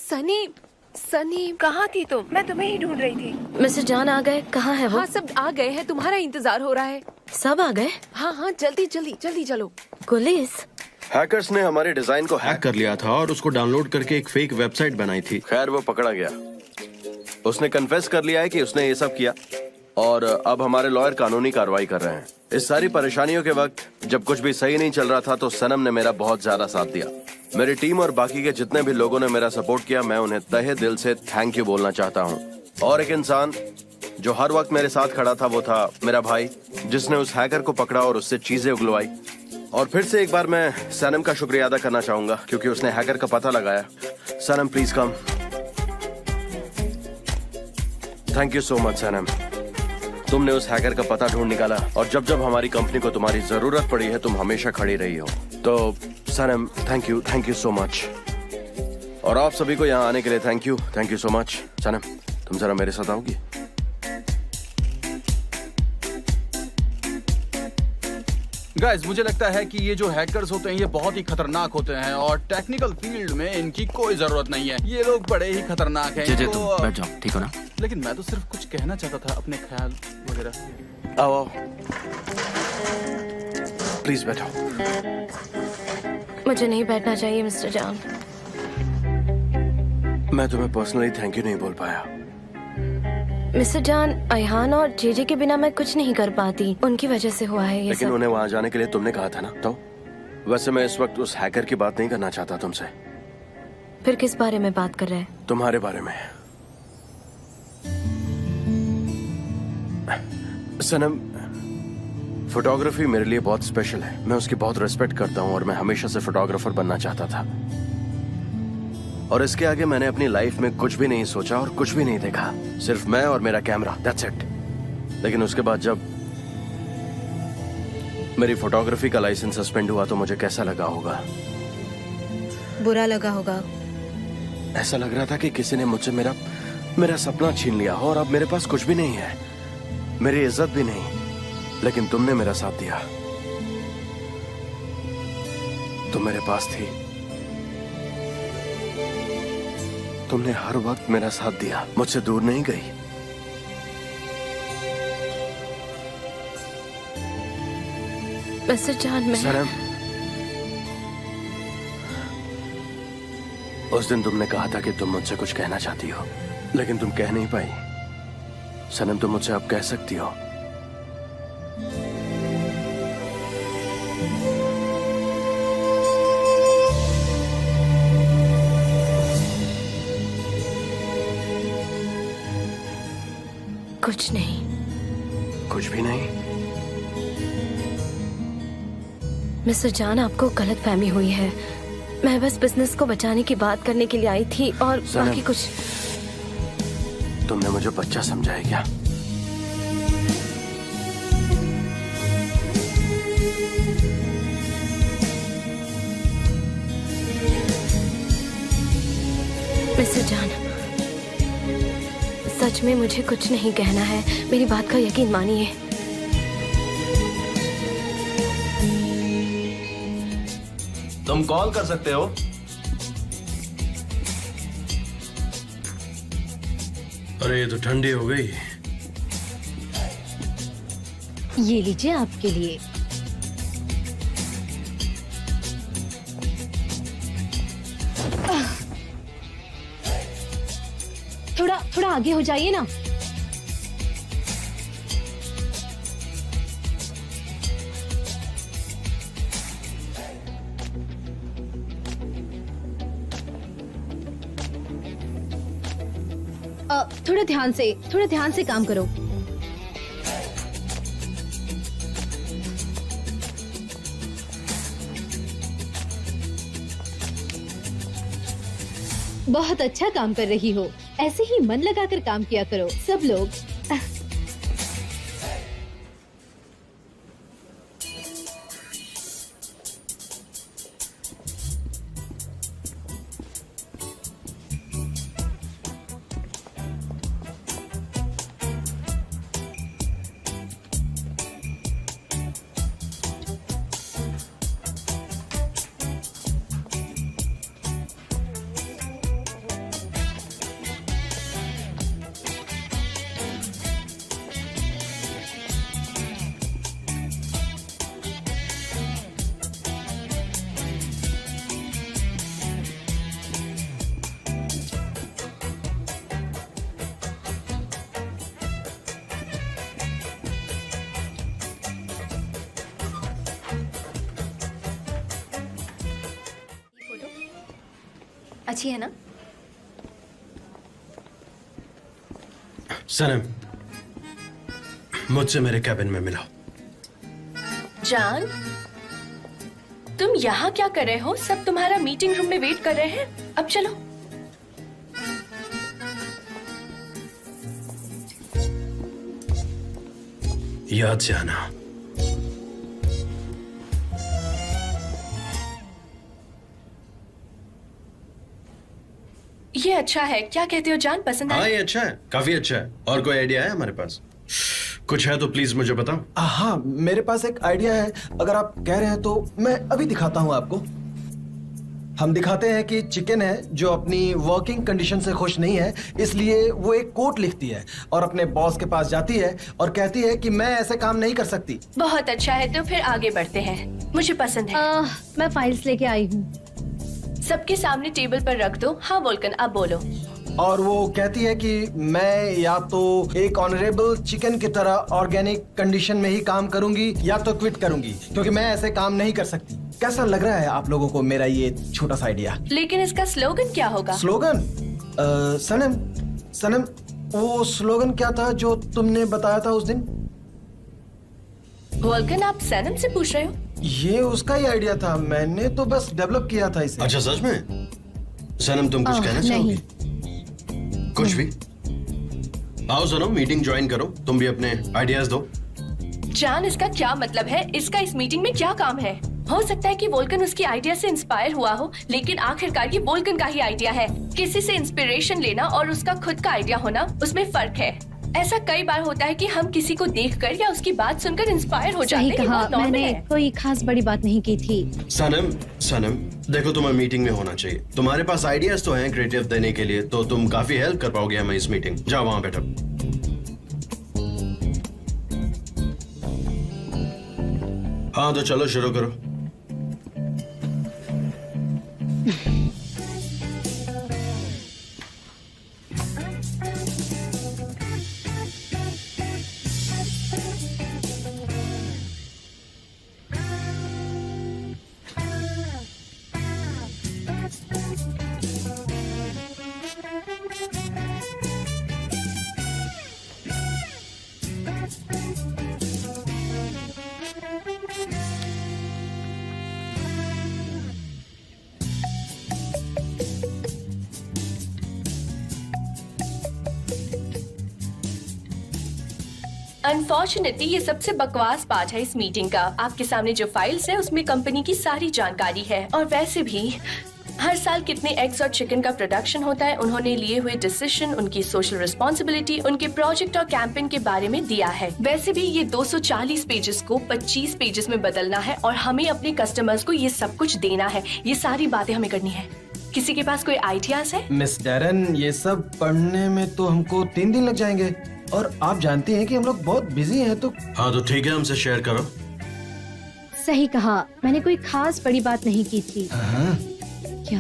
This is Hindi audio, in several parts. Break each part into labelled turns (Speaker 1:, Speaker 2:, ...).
Speaker 1: सनी, सनी कहाँ थी तुम? मैं तुम्हें ही ढूंढ रही थी।
Speaker 2: मिस्टर जॉन आ गए? कहाँ है वो?
Speaker 1: हाँ सब आ गए हैं, तुम्हारा इंतजार हो रहा है।
Speaker 2: सब आ गए?
Speaker 1: हाँ हाँ जल्दी जल्दी जल्दी चलो।
Speaker 2: पुलिस?
Speaker 3: हैकर्स ने हमारे डिजाइन को
Speaker 4: हैक कर लिया था और उसको डाउनलोड करके एक फेक वेबसाइट बनाई थी।
Speaker 3: खैर वो पकड़ा गया। उसने कन्फेस कर लिया है कि उसने ये सब किया और अब हमारे लॉयर कानूनी कार्रवाई कर रहे हैं। इस सारी परेशानियों के वक्त जब कुछ भी सही नहीं चल रहा था तो सनम ने मेरा बहुत ज्यादा साथ दिया। मेरी टीम और बाकी के जितने भी लोगों ने मेरा सपोर्ट किया, मैं उन्हें तहे दिल से थैंक यू बोलना चाहता हूँ। और एक इंसान जो हर वक्त मेरे साथ खड़ा था वो था मेरा भाई, जिसने उस हैकर को पकड़ा और उससे चीजें उगलवाई। और फिर से एक बार मैं सनम का शुक्रिया अदा करना चाहूंगा क्योंकि उसने हैकर का पता लगाया। Sanam please come. Thank you so much Sanam, तुमने उस हैकर का पता ढूंढ निकाला और जब जब हमारी कंपनी को तुम्हारी जरूरत पड़ी है तुम हमेशा खड़ी रही हो। तो सनम थैंक यू सो मच। और आप सभी को यहाँ आने के लिए थैंक यू सो मच। सनम तुम जरा मेरे साथ आओगी?
Speaker 5: गाइस, मुझे लगता है कि ये जो हैकर्स होते हैं ये बहुत ही खतरनाक होते हैं और टेक्निकल फील्ड में इनकी कोई जरूरत नहीं है। ये लोग बड़े ही खतरनाक हैं।
Speaker 6: तुम बैठ जाओ, ठीक हो ना?
Speaker 5: लेकिन मैं तो सिर्फ कुछ कहना चाहता था, अपने ख्याल वगैरह।
Speaker 3: आओ प्लीज बैठो।
Speaker 2: मुझे नहीं बैठना चाहिए मिस्टर जॉन।
Speaker 3: मैं तुम्हें पर्सनली थैंक यू नहीं बोल पाया।
Speaker 2: मिस्टर जॉन, अयहान और जेजे के बिना मैं कुछ नहीं कर पाती। उनकी वजह से हुआ है ये
Speaker 3: लेकिन
Speaker 2: सब।
Speaker 3: उन्हें वहां जाने के लिए तुमने कहा था ना। तो वैसे मैं इस वक्त उस हैकर की बात नहीं करना चाहता तुमसे।
Speaker 2: फिर किस बारे में बात कर रहे हैं?
Speaker 3: तुम्हारे बारे में। सनम, फोटोग्राफी मेरे लिए बहुत स्पेशल है। मैं उसकी बहुत रिस्पेक्ट करता हूँ और मैं हमेशा से फोटोग्राफर बनना चाहता था। और इसके आगे मैंने अपनी लाइफ में कुछ भी नहीं सोचा और कुछ भी नहीं देखा, सिर्फ मैं और मेरा कैमरा, दैट्स इट। लेकिन उसके बाद जब मेरी फोटोग्राफी का लाइसेंस सस्पेंड हुआ तो मुझे कैसा लगा होगा?
Speaker 2: बुरा लगा होगा।
Speaker 3: ऐसा लग रहा था कि किसी ने मुझसे मेरा सपना छीन लिया और अब मेरे पास कुछ भी नहीं है, मेरी इज्जत भी नहीं। लेकिन तुमने मेरा साथ दिया, तुम मेरे पास थी, तुमने हर वक्त मेरा साथ दिया, मुझसे दूर नहीं गई।
Speaker 2: मिस्टर जॉन, मैं
Speaker 3: सनम, उस दिन तुमने कहा था कि तुम मुझसे कुछ कहना चाहती हो लेकिन तुम कह नहीं पाई। सनम तुम मुझसे अब कह सकती हो।
Speaker 2: कुछ नहीं।
Speaker 3: कुछ भी नहीं?
Speaker 2: मिस्टर जॉन, आपको गलतफहमी हुई है। मैं बस बिजनेस को बचाने की बात करने के लिए आई थी और बाकी कुछ।
Speaker 3: तुमने मुझे बच्चा समझा है क्या?
Speaker 2: मिस्टर जॉन, सच में मुझे कुछ नहीं कहना है, मेरी बात का यकीन मानिए।
Speaker 7: तुम कॉल कर सकते हो।
Speaker 4: अरे ये तो ठंडी हो गई।
Speaker 8: ये लीजिए आपके लिए। थोड़ा आगे हो जाइए ना। थोड़ा ध्यान से काम करो। बहुत अच्छा काम कर रही हो। ऐसे ही मन लगाकर काम किया करो सब लोग।
Speaker 2: अच्छी है ना?
Speaker 4: सनम, मुझसे मेरे कैबिन में मिलो।
Speaker 1: जान, तुम यहाँ क्या कर रहे हो? सब तुम्हारा मीटिंग रूम में वेट कर रहे हैं। अब चलो।
Speaker 4: याद से आना।
Speaker 1: ये अच्छा है, क्या कहते हो जान? पसंद
Speaker 4: हाँ,
Speaker 1: है?
Speaker 4: ये अच्छा है, काफी अच्छा है। और कोई आइडिया है हमारे पास? कुछ है तो प्लीज मुझे बताओ।
Speaker 6: हाँ, मेरे पास एक आइडिया है। अगर आप कह रहे हैं तो मैं अभी दिखाता हूँ आपको। हम दिखाते हैं कि चिकन है जो अपनी वर्किंग कंडीशन से खुश नहीं है, इसलिए वो एक कोट लिखती है और अपने बॉस के पास जाती है और कहती है कि मैं ऐसे काम नहीं कर सकती।
Speaker 1: बहुत अच्छा है, तो फिर आगे बढ़ते हैं। मुझे पसंद है।
Speaker 8: मैं फाइल्स लेके आई हूँ।
Speaker 1: सबके सामने टेबल पर रख दो। हाँ वोल्कन, अब बोलो।
Speaker 6: और वो कहती है कि मैं या तो एक ऑनरेबल चिकन की तरह ऑर्गेनिक कंडीशन में ही काम करूंगी या तो क्विट करूंगी, क्योंकि मैं ऐसे काम नहीं कर सकती। कैसा लग रहा है आप लोगों को मेरा ये छोटा सा आइडिया?
Speaker 1: लेकिन इसका स्लोगन क्या होगा?
Speaker 6: स्लोगन? सनम, सनम, वो स्लोगन क्या था जो तुमने बताया था उस दिन?
Speaker 1: वोल्कन, आप सनम से पूछ रहे हो?
Speaker 6: ये उसका ही आइडिया था, मैंने तो बस डेवलप किया था इसे।
Speaker 4: अच्छा, सच में? सनम, तुम कुछ कहना चाहोगी? कुछ भी? आओ सनम, मीटिंग ज्वाइन करो। तुम भी अपने आइडियाज दो।
Speaker 1: जान, इसका क्या मतलब है? इसका इस मीटिंग में क्या काम है? हो सकता है कि वोल्कन उसकी आइडिया से इंस्पायर हुआ हो, लेकिन आखिरकार ये वोल्कन का ही आइडिया है। किसी से इंस्पिरेशन लेना और उसका खुद का आइडिया होना, उसमें फर्क है। ऐसा कई बार होता है कि हम किसी को देखकर या उसकी बात सुनकर इंस्पायर हो जाते हैं।
Speaker 8: सही
Speaker 1: ये
Speaker 8: कहा,
Speaker 1: बहुत नॉर्मल
Speaker 8: मैंने
Speaker 1: है।
Speaker 8: कोई खास बड़ी बात नहीं की थी।
Speaker 4: सनम, सनम, देखो तुम्हें मीटिंग में होना चाहिए। तुम्हारे पास आइडियाज तो हैं क्रिएटिव देने के लिए, तो तुम काफी हेल्प कर पाओगे हमें इस मीटिंग। जाओ वहां बैठो। हाँ, तो चलो शुरू करो।
Speaker 1: अनफॉर्चुनेटली ये सबसे बकवास पार्ट है इस मीटिंग का। आपके सामने जो फाइल्स है उसमें कंपनी की सारी जानकारी है, और वैसे भी हर साल कितने एग्स और चिकन का प्रोडक्शन होता है, उन्होंने लिए हुए डिसीजन, उनकी सोशल रिस्पॉन्सिबिलिटी, उनके प्रोजेक्ट और कैंपेन के बारे में दिया है। वैसे भी ये 240 पेजेस को 25 पेजेस में बदलना है और हमें अपने कस्टमर्स को ये सब कुछ देना है। ये सारी बातें हमें करनी है। किसी के पास कोई आइडियाज है?
Speaker 6: मिस डैरन, ये सब पढ़ने में तो हमको 3 दिन लग जाएंगे, और आप जानती हैं कि हम लोग बहुत बिजी हैं। तो
Speaker 4: हाँ, तो ठीक है, हमसे शेयर करो।
Speaker 8: सही कहा, मैंने कोई खास बड़ी बात नहीं की थी। क्या?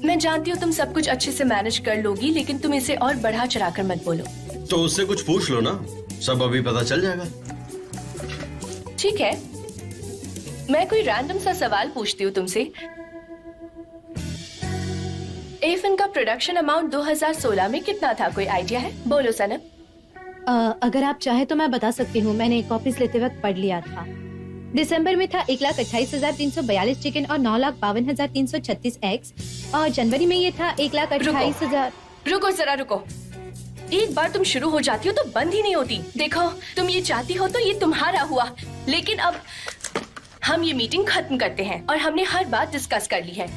Speaker 1: मैं जानती हूँ तुम सब कुछ अच्छे से मैनेज कर लोगी, लेकिन तुम इसे और बढ़ा चढ़ाकर मत बोलो।
Speaker 4: तो उससे कुछ पूछ लो ना, सब अभी पता चल जाएगा।
Speaker 1: ठीक है, मैं कोई रैंडम सा सवाल पूछती हूँ तुमसे। एफन का प्रोडक्शन अमाउंट 2016 में कितना था? कोई आइडिया है? बोलो सनम।
Speaker 8: अगर आप चाहे तो मैं बता सकती हूँ, मैंने कॉपीज लेते वक्त पढ़ लिया था। दिसंबर में था 1,28,342 चिकन और 9,52,336 एग्स, और जनवरी में ये था 1,28,000।
Speaker 1: रुको जरा रुको, एक बार तुम शुरू हो जाती हो तो बंद ही नहीं होती। देखो, तुम ये चाहती हो तो ये तुम्हारा हुआ, लेकिन अब हम ये मीटिंग खत्म करते हैं और हमने हर बात डिस्कस कर ली है।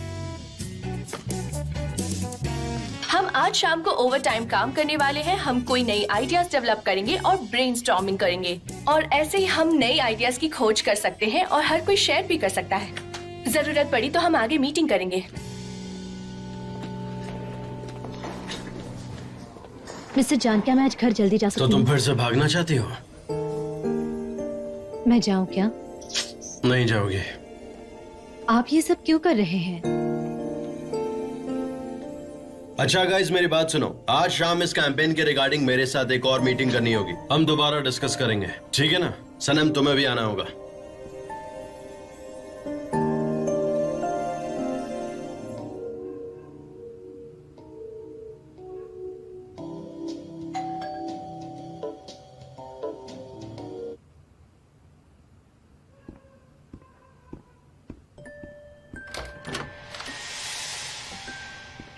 Speaker 1: हम आज शाम को ओवर टाइम काम करने वाले हैं। हम कोई नई आइडियाज डेवलप करेंगे और ब्रेनस्टॉर्मिंग करेंगे, और ऐसे ही हम नई आइडियाज की खोज कर सकते हैं और हर कोई शेयर भी कर सकता है। जरूरत पड़ी तो हम आगे मीटिंग करेंगे।
Speaker 8: मिस्टर जान, क्या मैं आज घर जल्दी जा सकती
Speaker 4: तो
Speaker 8: हूँ?
Speaker 4: तुम फिर से भागना चाहती हो?
Speaker 8: मैं जाऊँ क्या?
Speaker 4: नहीं जाओगे।
Speaker 8: आप ये सब क्यों कर रहे हैं?
Speaker 4: अच्छा गाइस, मेरी बात सुनो। आज शाम इस कैंपेन के रिगार्डिंग मेरे साथ एक और मीटिंग करनी होगी। हम दोबारा डिस्कस करेंगे, ठीक है ना? सनम, तुम्हें भी आना होगा।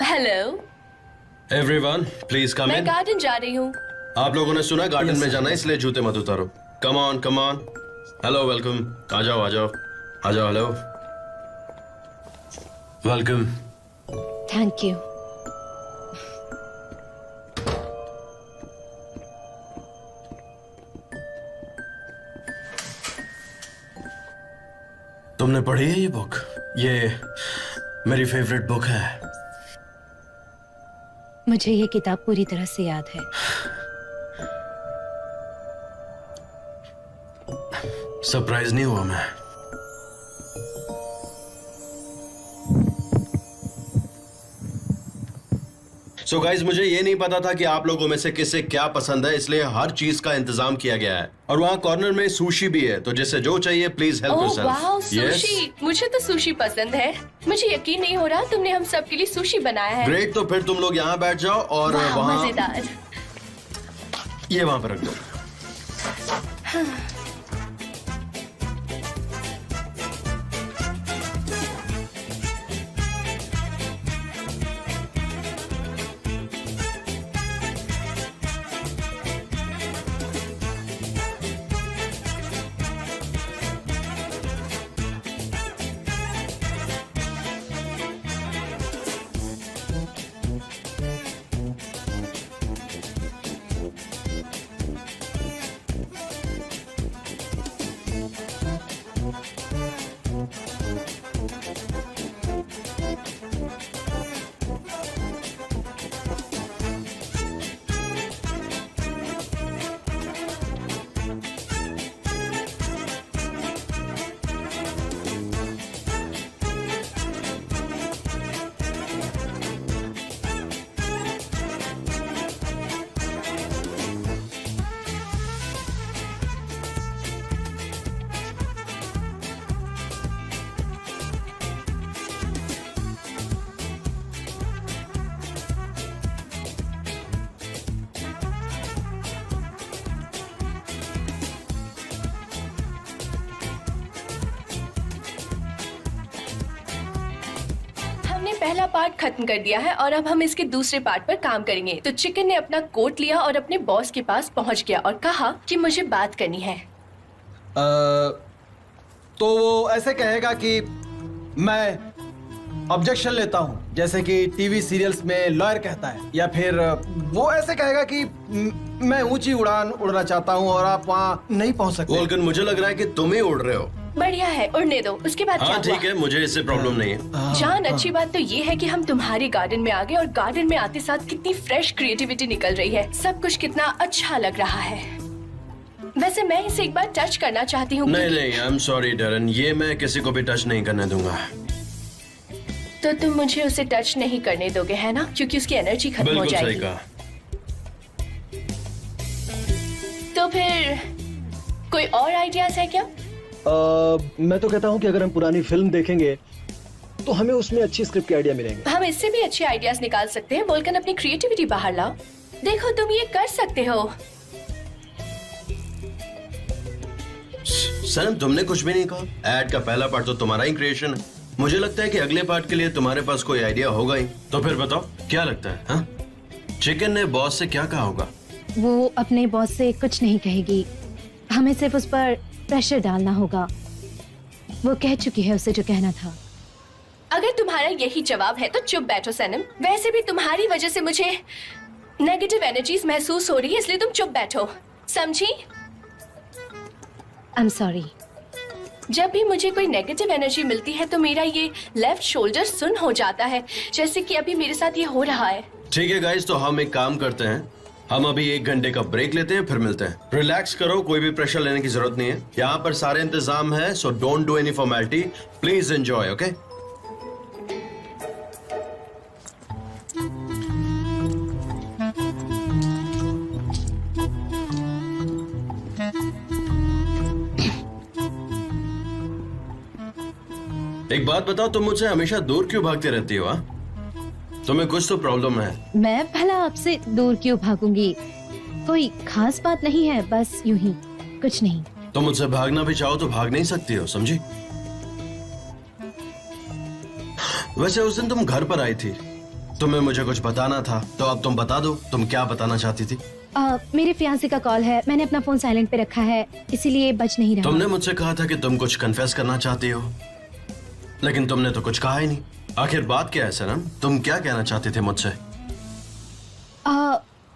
Speaker 1: हेलो,
Speaker 4: एवरीवन प्लीज कम
Speaker 1: मैं
Speaker 4: इन।
Speaker 1: गार्डन जा रही हूँ।
Speaker 4: आप लोगों ने सुना गार्डन में जाना है, इसलिए जूते मत उतारो। Come on come on. Hello welcome. आ जाओ आ जाओ आ जाओ। Hello welcome.
Speaker 8: Thank you.
Speaker 4: तुमने पढ़ी है ये बुक? ये मेरी फेवरेट बुक है।
Speaker 8: मुझे ये किताब पूरी तरह से याद है।
Speaker 4: सरप्राइज नहीं हुआ मैं? सो गाइज, मुझे ये नहीं पता था कि आप लोगों में से किसे क्या पसंद है, इसलिए हर चीज का इंतजाम किया गया है। और वहाँ कॉर्नर में सुशी भी है, तो जिसे जो चाहिए please help
Speaker 1: oh wow,
Speaker 4: yourself.
Speaker 1: Sushi. मुझे तो सुशी पसंद है। मुझे यकीन नहीं हो रहा तुमने हम सब के लिए सुशी बनाया है।
Speaker 4: ग्रेट, तो फिर तुम लोग यहाँ बैठ जाओ और
Speaker 1: वाह,
Speaker 4: वहाँ
Speaker 1: मजेदार।
Speaker 4: ये वहाँ पर रख दो।
Speaker 1: हमने पहला पार्ट खत्म कर दिया है और अब हम इसके दूसरे पार्ट पर काम करेंगे। तो चिकन ने अपना कोट लिया और अपने बॉस के पास पहुंच गया और कहा कि मुझे बात करनी है।
Speaker 6: तो वो ऐसे कहेगा कि मैं ऑब्जेक्शन लेता हूँ, जैसे कि टीवी सीरियल्स में लॉयर कहता है, या फिर वो ऐसे कहेगा कि मैं ऊंची उड़ान उड़ना चाहता हूँ और आप वहाँ नहीं पहुँच सकते।
Speaker 4: वोल्कन, मुझे लग रहा है कि तुम ही उड़ रहे हो।
Speaker 1: बढ़िया है, उड़ने दो। उसके बाद क्या
Speaker 4: हाँ
Speaker 1: हुआ?
Speaker 4: ठीक है, मुझे इससे प्रॉब्लम नहीं है।
Speaker 1: जान, अच्छी बात तो ये है कि हम तुम्हारे गार्डन में आ गए और गार्डन में आते साथ कितनी फ्रेश क्रिएटिविटी निकल रही है। सब कुछ कितना अच्छा लग रहा है। वैसे मैं इसे एक बार टच करना चाहती हूँ।
Speaker 4: नहीं नहीं, आई एम सॉरी डैरन, ये मैं किसी को भी टच नहीं करने दूंगा।
Speaker 1: तो तुम मुझे उसे टच नहीं करने दोगे, है ना? क्योंकि उसकी एनर्जी खत्म हो
Speaker 4: बिल्कुल सही
Speaker 1: जाएगी।
Speaker 4: कहा।
Speaker 1: तो फिर कोई और आइडियाज है क्या?
Speaker 6: मैं तो कहता हूँ कि अगर हम पुरानी फिल्म देखेंगे तो हमें उसमें अच्छी स्क्रिप्ट के आइडिया मिलेंगे।
Speaker 1: हम इससे भी अच्छे आइडियाज निकाल सकते हैं। वोल्कन, अपनी क्रिएटिविटी बाहर लाओ। देखो, तुम ये कर सकते हो।
Speaker 4: सनम, तुमने कुछ भी नहीं कहा। एड का पहला पार्ट तो तुम्हारा ही क्रिएशन है। मुझे लगता है कि अगले पार्ट के लिए तुम्हारे पास कोई आइडिया होगा ही। तो फिर बताओ क्या लगता है? हाँ? चिकन ने बॉस से क्या कहा होगा?
Speaker 8: वो अपने बॉस से कुछ नहीं कहेगी। हमें सिर्फ उस पर प्रेशर डालना होगा। वो कह चुकी है उसे जो कहना था।
Speaker 1: अगर तुम्हारा यही जवाब है तो चुप बैठो सनम। वैसे भी तुम्हारी वजह से मुझे नेगेटिव एनर्जीज महसूस हो रही है, इसलिए तुम चुप बैठो, समझी?
Speaker 8: I am sorry.
Speaker 1: जब भी मुझे कोई नेगेटिव एनर्जी मिलती है तो मेरा ये लेफ्ट शोल्डर सुन्न हो जाता है, जैसे कि अभी मेरे साथ ये हो रहा है।
Speaker 4: ठीक है गाइस, तो हम एक काम करते हैं। हम अभी 1 घंटे का ब्रेक लेते हैं, फिर मिलते हैं। रिलैक्स करो, कोई भी प्रेशर लेने की जरूरत नहीं है। यहाँ पर सारे इंतजाम है, so don't do any formality. Please enjoy, okay? एक बात बताओ, तुम मुझसे हमेशा दूर क्यों भागती रहती हो? हाँ? तुम्हें कुछ तो प्रॉब्लम है।
Speaker 8: मैं भला आपसे दूर क्यों भागूंगी? कोई खास बात नहीं है, बस यूं ही, कुछ नहीं।
Speaker 4: तुम मुझसे भागना भी चाहो तो भाग नहीं सकती हो, समझी? वैसे उस दिन तुम घर पर आई थी, तुम्हें मुझे कुछ बताना था, तो अब तुम बता दो, तुम क्या बताना चाहती थी?
Speaker 8: मेरे फियांसे का कॉल है, मैंने अपना फोन साइलेंट पे रखा है, इसीलिए बज नहीं रहा।
Speaker 4: तुमने मुझसे कहा था कि तुम कुछ कन्फेस करना चाहती हो, लेकिन तुमने तो कुछ कहा ही नहीं। आखिर बात क्या है सनम? तुम क्या कहना चाहते थे मुझसे?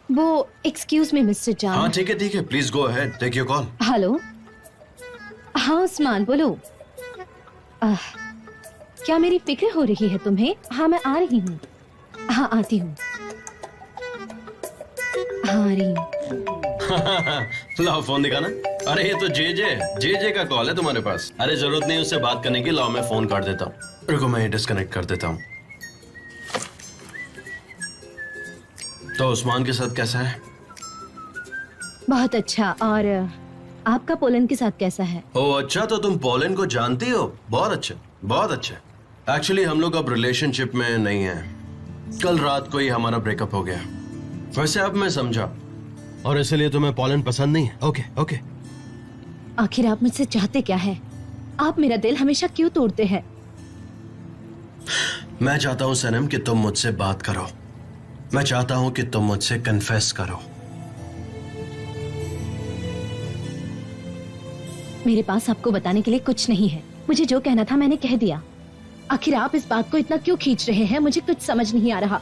Speaker 8: वो एक्सक्यूज मी मिस्टर जान।
Speaker 4: हाँ ठीक है, please go ahead, take your call.
Speaker 8: Hello, हाँ उस्मान बोलो। क्या मेरी फिक्र हो रही है तुम्हें? हाँ मैं आ रही हूँ। हाँ आती हूँ। हाँ आ रही हूँ।
Speaker 4: लाओ फोन दिखाना। अरे ये तो जे का कॉल है तुम्हारे पास। अरे जरूरत नहीं उससे बात करने की, लाओ मैं फोन काट देता हूँ। रुको मैं डिस्कनेक्ट कर देता हूँ। तो उस्मान के साथ कैसा है?
Speaker 8: बहुत अच्छा। और आपका पोलैंड के साथ कैसा है?
Speaker 4: ओह अच्छा, तो तुम पोलैंड को जानती हो? बहुत अच्छा, बहुत अच्छा। एक्चुअली हम लोग अब रिलेशनशिप में नहीं हैं। कल रात को ही हमारा ब्रेकअप हो गया। वैसे अब मैं समझा, और इसलिए तुम्हें पोलैंड पसंद नहीं है। ओके।
Speaker 8: आखिर आप मुझसे चाहते क्या है? आप मेरा दिल हमेशा क्यों तोड़ते हैं?
Speaker 4: मैं चाहता हूँ सनम कि तुम मुझसे बात करो। मैं चाहता हूँ कि तुम मुझसे कन्फेस करो।
Speaker 8: मेरे पास आपको बताने के लिए कुछ नहीं है। मुझे जो कहना था मैंने कह दिया। आखिर आप इस बात को इतना क्यों खींच रहे हैं? मुझे कुछ समझ नहीं आ रहा।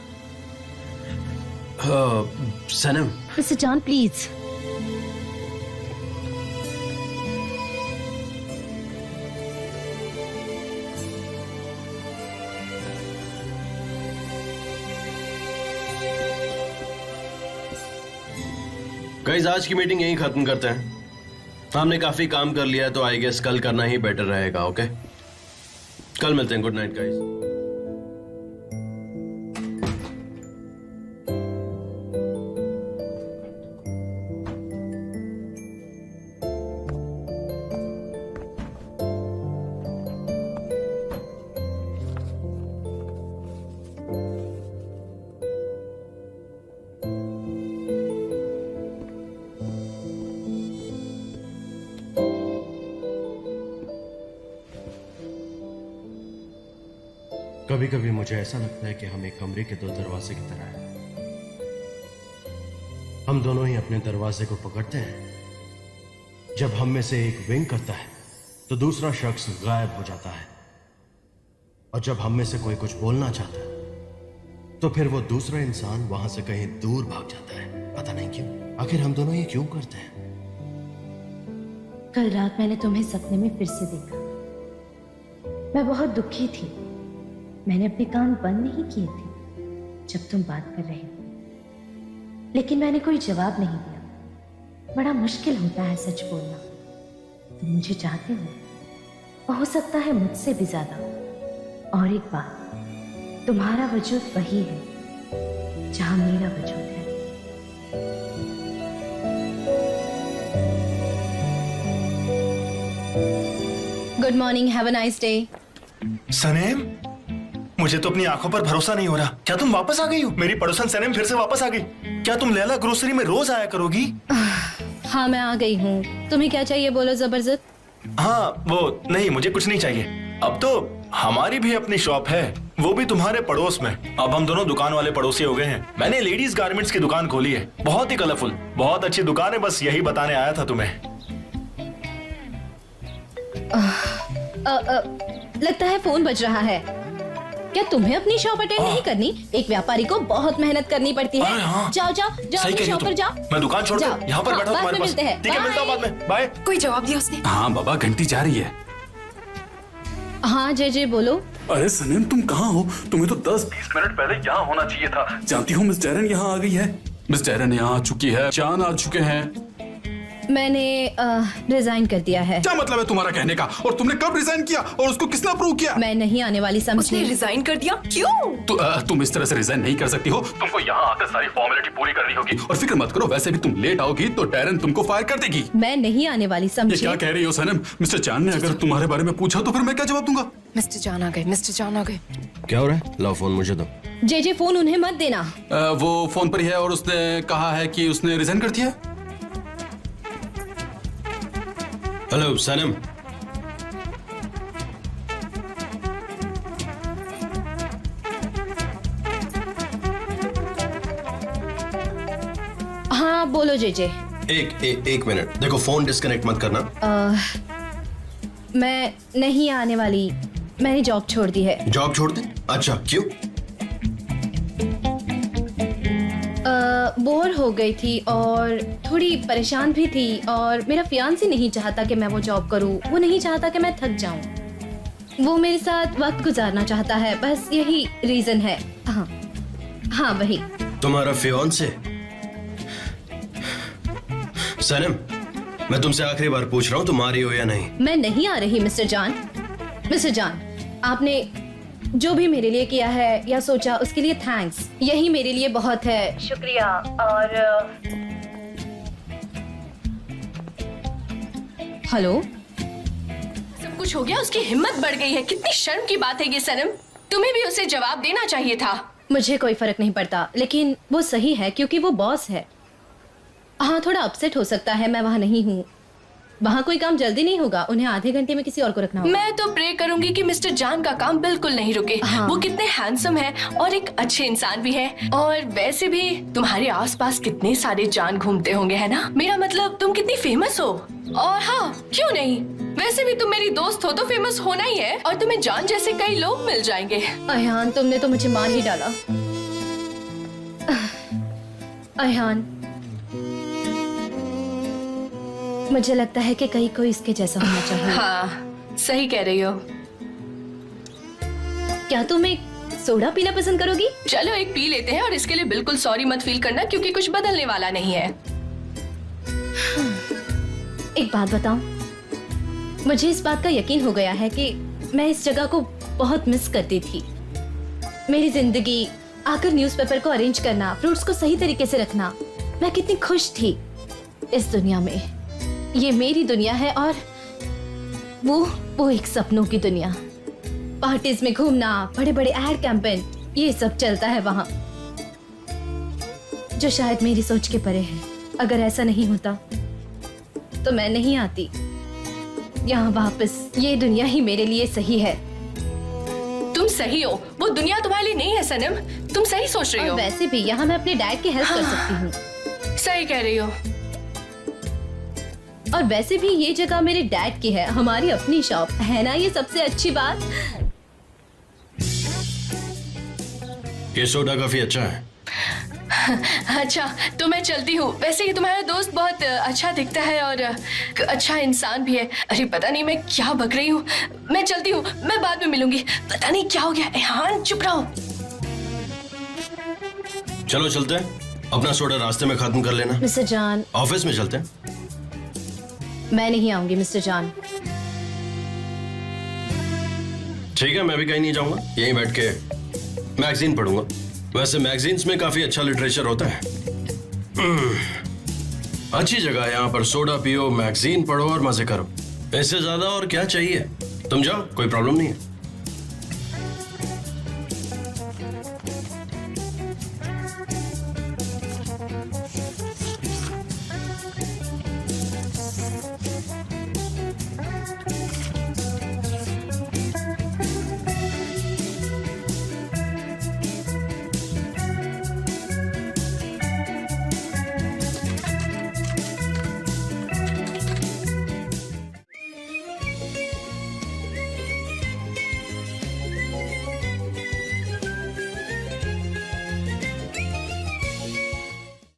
Speaker 4: सनम,
Speaker 8: मिस्टर जॉन प्लीज।
Speaker 4: गाइस आज की मीटिंग यहीं खत्म करते हैं। हमने काफी काम कर लिया है, तो आई गेस कल करना ही बेटर रहेगा। ओके, कल मिलते हैं। Good night guys. कभी कभी मुझे ऐसा लगता है कि हम एक कमरे के दो दरवाजे की तरह हैं। हम दोनों ही अपने दरवाजे को पकड़ते हैं। जब हम में से एक विंग करता है तो दूसरा शख्स गायब हो जाता है, और जब हम में से कोई कुछ बोलना चाहता है तो फिर वो दूसरा इंसान वहां से कहीं दूर भाग जाता है। पता नहीं क्यों। आखिर हम दोनों ये क्यों करते हैं?
Speaker 8: कल रात मैंने तुम्हें सपने में फिर से देखा। मैं बहुत दुखी थी। मैंने अपने कान बंद नहीं किए थे जब तुम बात कर रहे थे, लेकिन मैंने कोई जवाब नहीं दिया। बड़ा मुश्किल होता है सच बोलना। तुम मुझे चाहते हो, हो सकता है मुझसे भी ज्यादा। और एक बात, तुम्हारा वजूद वही है जहां मेरा वजूद है। Good morning, have a nice day.
Speaker 9: Sanam, मुझे तो अपनी आंखों पर भरोसा नहीं हो रहा। क्या तुम वापस आ गई हो? मेरी पड़ोसन सनेम फिर से वापस आ गई। क्या तुम लैला ग्रोसरी में रोज आया करोगी?
Speaker 8: हाँ मैं आ गई हूँ। तुम्हें क्या चाहिए बोलो जबरदस्त।
Speaker 9: हाँ वो नहीं, मुझे कुछ नहीं चाहिए। अब तो हमारी भी अपनी शॉप है, वो भी तुम्हारे पड़ोस में। अब हम दोनों दुकान वाले पड़ोसी हो गए हैं। मैंने लेडीज गारमेंट्स की दुकान खोली है, बहुत ही कलरफुल, बहुत अच्छी दुकान है। बस यही बताने आया था तुम्हें।
Speaker 8: लगता है फोन बज रहा है। क्या तुम्हें अपनी शॉप अटेंड नहीं करनी? एक व्यापारी को बहुत मेहनत करनी पड़ती है।
Speaker 9: हाँ।
Speaker 8: जाओ
Speaker 9: सही कह रही हो
Speaker 8: शॉप पर जाओ।
Speaker 9: मैं दुकान छोड़कर
Speaker 8: जाओ।
Speaker 9: यहाँ पर
Speaker 8: हाँ,
Speaker 9: बैठा हूँ
Speaker 8: बाद
Speaker 9: तुम्हारे
Speaker 8: में
Speaker 9: पास।
Speaker 8: मिलते हैं।
Speaker 9: ठीक है, मिलता हूँ बाद में। बाय।
Speaker 10: कोई जवाब दिया उसने?
Speaker 5: हाँ बाबा, घंटी जा रही है।
Speaker 8: हाँ जे बोलो।
Speaker 5: अरे सनीम तुम कहाँ हो? तुम्हें तो 10-20 मिनट पहले यहाँ होना चाहिए था। जानती हो मिस डैरन यहाँ आ गई है। मिस डैरन यहाँ आ चुकी है, चांद आ चुके हैं।
Speaker 8: मैंने रिजाइन कर दिया है।
Speaker 5: क्या मतलब है तुम्हारा कहने का? और तुमने कब रिजाइन किया और उसको किसने अप्रूव किया?
Speaker 8: मैं नहीं आने वाली
Speaker 10: उसने
Speaker 8: समझी।
Speaker 10: रिजाइन कर दिया? क्यों?
Speaker 5: तुम इस तरह से रिजाइन नहीं कर सकती हो। तुमको यहाँ आकर सारी फॉर्मेलिटी पूरी करनी होगी। और फिक्र मत करो, वैसे भी तुम लेट आओगी तो डैरन तुमको फायर कर देगी।
Speaker 8: मैं नहीं आने वाली
Speaker 5: ये
Speaker 8: समझी।
Speaker 5: क्या कह रही हो सनम? मिस्टर चांद ने अगर तुम्हारे बारे में पूछा तो फिर मैं क्या जवाब दूंगा?
Speaker 10: मिस्टर जान आ गए, मिस्टर जान आ गए।
Speaker 4: क्या हो रहा है? लाओ फोन मुझे दो।
Speaker 8: जे फोन उन्हें मत देना।
Speaker 5: वो फोन पर ही है और उसने कहा है कि उसने रिजाइन कर दिया।
Speaker 4: हेलो सनम,
Speaker 2: बोलो जेजे।
Speaker 4: एक मिनट, देखो फोन डिस्कनेक्ट मत करना।
Speaker 2: मैं नहीं आने वाली, मैंने जॉब छोड़ दी है।
Speaker 4: जॉब छोड़ दी? अच्छा, क्यों?
Speaker 2: बोर हो गई थी और थोड़ी परेशान भी थी, और मेरा फियांसी नहीं चाहता कि मैं वो जॉब करूं। वो नहीं चाहता कि मैं थक जाऊं। वो मेरे साथ वक्त गुजारना चाहता है, बस यही रीजन है। हाँ वही।
Speaker 4: तुम्हारा फियांसे? सनम, मैं तुमसे आखिरी बार पूछ रहा हूँ, तुम आ रही हो या नहीं?
Speaker 2: मैं नहीं आ रही मिस्टर जान। मिस्टर जान, आपने जो भी मेरे लिए किया है या सोचा उसके लिए थैंक्स। यही मेरे लिए बहुत है। शुक्रिया। और हेलो,
Speaker 1: सब कुछ हो गया, उसकी हिम्मत बढ़ गई है। कितनी शर्म की बात है ये सनम। तुम्हें भी उसे जवाब देना चाहिए था।
Speaker 2: मुझे कोई फर्क नहीं पड़ता, लेकिन वो सही है क्योंकि वो बॉस है। हाँ, थोड़ा अपसेट हो सकता है, मैं वहाँ नहीं हूँ। वहाँ कोई काम जल्दी नहीं होगा, उन्हें आधे घंटे में किसी और को रखना होगा।
Speaker 1: मैं तो प्रे करूंगी कि मिस्टर जान का काम बिल्कुल नहीं रुके।
Speaker 2: हाँ।
Speaker 1: वो कितने हैंडसम है और एक अच्छे इंसान भी है। और वैसे भी तुम्हारे आसपास कितने सारे जान घूमते होंगे, है ना? मेरा मतलब तुम कितनी फेमस हो। और हाँ, क्यों नहीं, वैसे भी तुम मेरी दोस्त हो तो फेमस होना ही है, और तुम्हें जान जैसे कई लोग मिल जाएंगे।
Speaker 2: अयान, तुमने तो मुझे मार ही डाला। अयान, मुझे लगता है कि कहीं कोई इसके जैसा होना चाहिए।
Speaker 1: हाँ, सही कह रही हो।
Speaker 2: क्या तुम एक सोडा पीना पसंद करोगी?
Speaker 1: चलो एक पी लेते हैं, और इसके लिए बिल्कुल सॉरी मत फील करना क्योंकि कुछ बदलने वाला नहीं है।
Speaker 2: एक बात बताऊं, मुझे इस बात का यकीन हो गया है कि मैं इस जगह को बहुत मिस करती थी। मेरी जिंदगी, आकर न्यूज़पेपर को अरेंज करना, फ्रूट्स को सही तरीके से रखना, मैं कितनी खुश थी इस दुनिया में। ये मेरी दुनिया है, और वो एक सपनों की दुनिया। पार्टीज में घूमना, बड़े बड़े एड कैंपेन, ये सब चलता है वहाँ, जो शायद मेरी सोच के परे है। अगर ऐसा नहीं होता तो मैं नहीं आती यहाँ वापस। ये दुनिया ही मेरे लिए सही है।
Speaker 1: तुम सही हो, वो दुनिया तुम्हारे लिए नहीं है सनम। तुम सही सोच रही
Speaker 2: और
Speaker 1: हो।
Speaker 2: वैसे भी यहाँ मैं अपने डैड की हेल्प कर सकती हूँ।
Speaker 1: सही कह रही हो।
Speaker 2: और वैसे भी ये जगह मेरे डैड की है, हमारी अपनी शॉप है ना, ये सबसे अच्छी बात।
Speaker 4: ये सोडा काफी अच्छा है।
Speaker 1: अच्छा, तो मैं चलती हूँ। वैसे ही तुम्हारा दोस्त बहुत अच्छा दिखता है और अच्छा इंसान भी है। अरे पता नहीं मैं क्या बक रही हूँ। मैं चलती हूँ, मैं बाद में मिलूंगी। पता नहीं क्या हो गया। एहान, चुप रहो।
Speaker 4: चलो चलते हैं, अपना सोडा रास्ते में खत्म कर लेना।
Speaker 2: मिस्टर जान,
Speaker 4: ऑफिस में चलते हैं।
Speaker 2: मैं नहीं आऊंगी मिस्टर जान।
Speaker 4: ठीक है, मैं भी कहीं नहीं जाऊंगा, यहीं बैठ के मैगजीन पढ़ूंगा। वैसे मैगजीन्स में काफी अच्छा लिटरेचर होता है। अच्छी जगह है यहाँ पर, सोडा पियो, मैगजीन पढ़ो और मजे करो। इससे ज्यादा और क्या चाहिए? तुम जाओ, कोई प्रॉब्लम नहीं है।